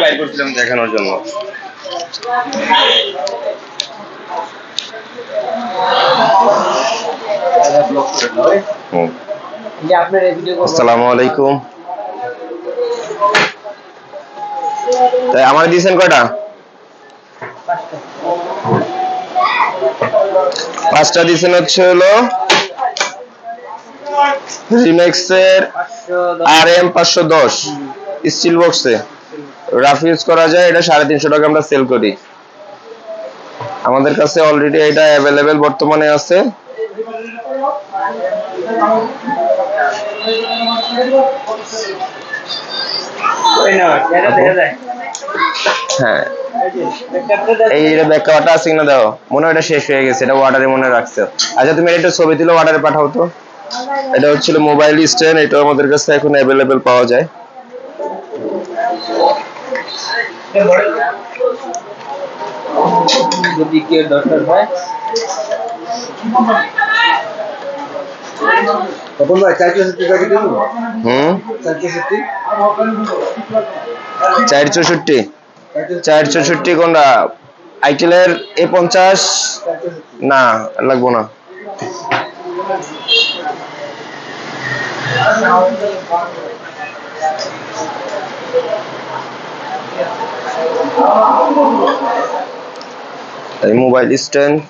বাইর করছিলাম দেখানোর জন্য। আসসালামু আলাইকুম। তাই আমার দিয়েছেন কয়টা? 5টা দিয়েছেন হচ্ছে হলো রিমেক্সের RM 510 স্টিল বক্সে রাফ ইউজ করা যায়। এটা 350 টাকা আমরা সেল করি। আমাদের কাছে অলরেডি এটা অ্যাভেলেবেল বর্তমানে আছে। হ্যাঁ, এই ব্যাক কভারটা আছে কিনা দাও, মনে হয় এটা শেষ হয়ে গেছে, এটা অর্ডারে মনে রাখছো। আচ্ছা তুমি এটা ছবি তুলে অর্ডারে পাঠাও তো। এটা হচ্ছিল মোবাইল স্ট্যান্ড, এটা আমাদের কাছে এখন অ্যাভেলেবেল পাওয়া যায়। যদি কেউ দরকার হয় তখন ভাই 464 টাকা দেব। 464 কোনটা? আইটেলের A50 না লাগবো না। এই মোবাইল স্ট্যান্ড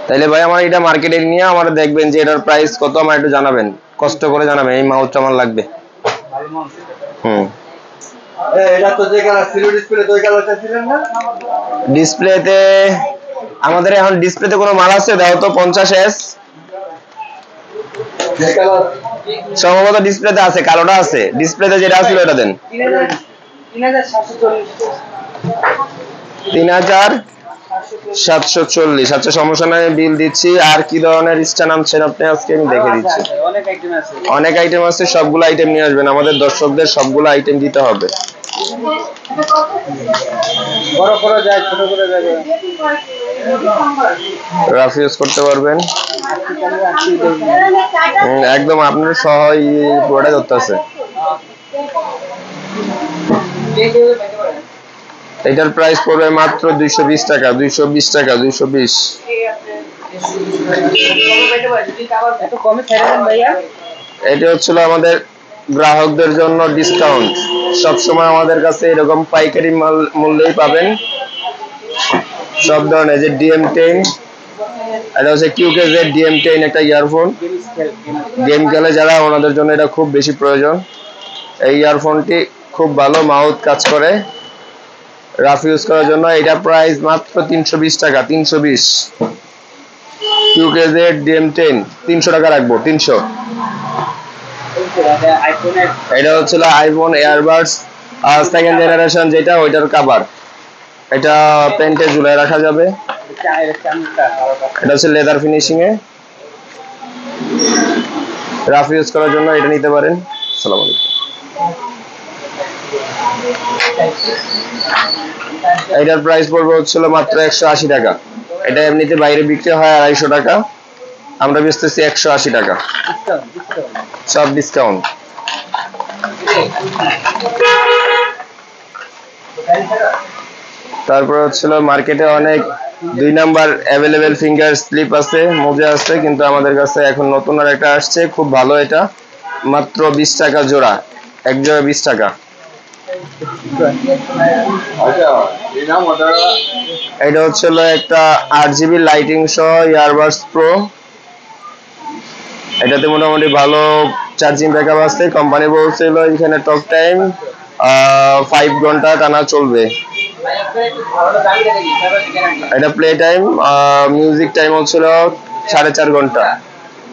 তাইলে ভাই আমার এটা মার্কেটে নিয়ে আমার দেখবেন যে এটার প্রাইস কত, আমার একটু জানাবেন, কষ্ট করে জানাবেন। এই মাউসটা আমার লাগবে। এটা তো যে কালার ছিল ডিসপ্লেতে, ওই কালারটা ছিলেন না? ডিসপ্লেতে আমাদের এখন ডিসপ্লেতে কোনো মাল আছে দাও তো। 50S যে কালার সম্ভবত ডিসপ্লেতে আছে, কালোটা আছে। ডিসপ্লেতে যেটা ছিল ওটা দেন। 3740। আচ্ছা সমস্যা নাই, বিল দিচ্ছি। আর কি ধরনের স্ট্যান্ড আনছেন আপনি আজকে আমি দেখে দিচ্ছি। অনেক আইটেম আছে, সবগুলো আইটেম নিয়ে আসবেন। আমাদের দর্শকদের সবগুলো আইটেম দিতে হবে। বড় করে যায়, ছোট করে যায়, রাফ ইউজ করতে পারবেন একদম আপনার সহ পুরোটা ধরতেছে। এটার প্রাইস পড়বে মাত্র 220 টাকা। 220 টাকা, 220। এটা হচ্ছিল আমাদের গ্রাহকদের জন্য ডিসকাউন্ট। সবসময় আমাদের কাছে এরকম পাইকারি মূল্যেই পাবেন সব ধরনের। যে DM10, এটা হচ্ছে QKZ DM10 একটা ইয়ারফোন। গেম খেলে যারা, ওনাদের জন্য এটা খুব বেশি প্রয়োজন। এই ইয়ারফোনটি খুব ভালো মাউথ কাজ করে রাফ ইউজ করার জন্য। এটা প্রাইস মাত্র 320 টাকা। 320 QKZ DM10 300 টাকা রাখবো। 300। এটা হচ্ছিল আইফোন এয়ারবাডস সেকেন্ড জেনারেশন, যেটা ওইটার কভার। এটা পেন্টে ঝুলায় রাখা যাবে। এটা হচ্ছে লেদার ফিনিশিং এ, রাফ ইউজ করার জন্য এটা নিতে পারেন। আসসালামু আলাইকুম। এটার প্রাইস পড়বে হচ্ছিল মাত্র 180 টাকা। এটা এমনিতে বাইরে বিক্রি হয় 250 টাকা, আমরা বেচতেছি 180 টাকা। সব ডিসকাউন্ট। তারপর হচ্ছিল মার্কেটে অনেক 2 নাম্বার অ্যাভেলেবেল ফিঙ্গার স্লিপ আছে, মোজা আছে, কিন্তু আমাদের কাছে এখন নতুন আর একটা আসছে খুব ভালো। এটা মাত্র 20 টাকা জোড়া, এক জোড়া 20 টাকা। এটা হচ্ছিল একটা 8GB লাইটিং সহ ইয়ারবাডস প্রো। এটাতে মোটামুটি ভালো চার্জিং ব্যাকআপ আছে। কোম্পানি বলছিল এখানে টক টাইম 5 ঘন্টা টানা চলবে। এটা প্লে টাইম, মিউজিক টাইম হচ্ছিল 4.5 ঘন্টা,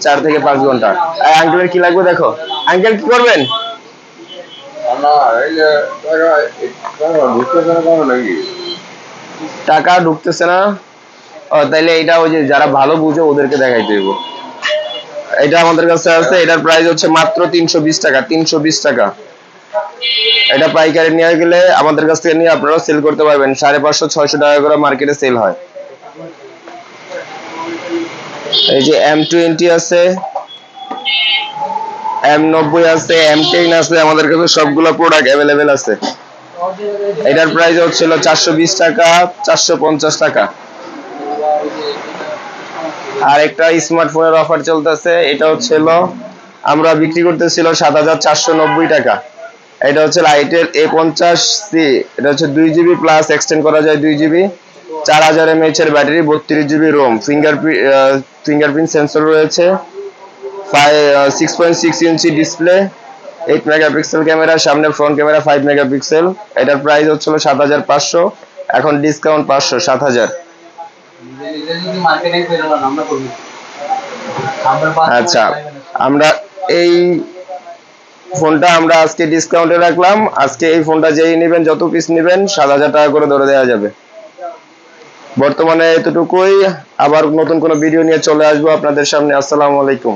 4 থেকে 5 ঘন্টা। আঙ্কেলের কি লাগবে দেখো। আঙ্কেল কি করবেন? টাকা ঢুকতেছে না। তাইলে এটা ওই যে যারা ভালো বুঝে ওদেরকে দেখাই দেব। এটা আমাদের কাছে আছে। এটার প্রাইস হচ্ছে মাত্র 320 টাকা। 320 টাকা। এটা পাইকারি নিয়ে গেলে আমাদের কাছ থেকে নিয়ে আপনারা সেল করতে পারবেন 550-600 টাকা করে মার্কেটে সেল হয়। এই যে M20 আছে, M90 আছে, M10 আছে, আমাদের কাছে সবগুলো প্রোডাক্ট অ্যাভেলেবেল আছে। এটার প্রাইস হচ্ছিল 420 টাকা, 450 টাকা। আর একটা স্মার্টফোনের অফার চলতেছে, এটা হচ্ছিল আমরা বিক্রি করতেছিল 7490 টাকা। এটা হচ্ছে লাইটের A50C, এটা হচ্ছে 2GB প্লাস এক্সটেন্ড করা যায় 2GB, 4000 mAh এর battery, 32GB Rome, fingerprint sensor রয়েছে, 6.6 ইঞ্চি ডিসপ্লে, 8 মেগাপিক্সেল ক্যামেরা, সামনে ফ্রন্ট ক্যামেরা 5 মেগাপিক্সেল। এটার প্রাইস হচ্ছিল 7500, এখন ডিসকাউন্ট 500, 7000। আচ্ছা, আমরা এই ফোনটা আমরা আজকে ডিসকাউন্টে রাখলাম। আজকে এই ফোনটা যেই নেবেন, যত পিস নেবেন 7000 টাকা করে ধরে দেওয়া যাবে। বর্তমানে এতটুকুই, আবার নতুন কোনো ভিডিও নিয়ে চলে আসবো আপনাদের সামনে। আসসালামু আলাইকুম।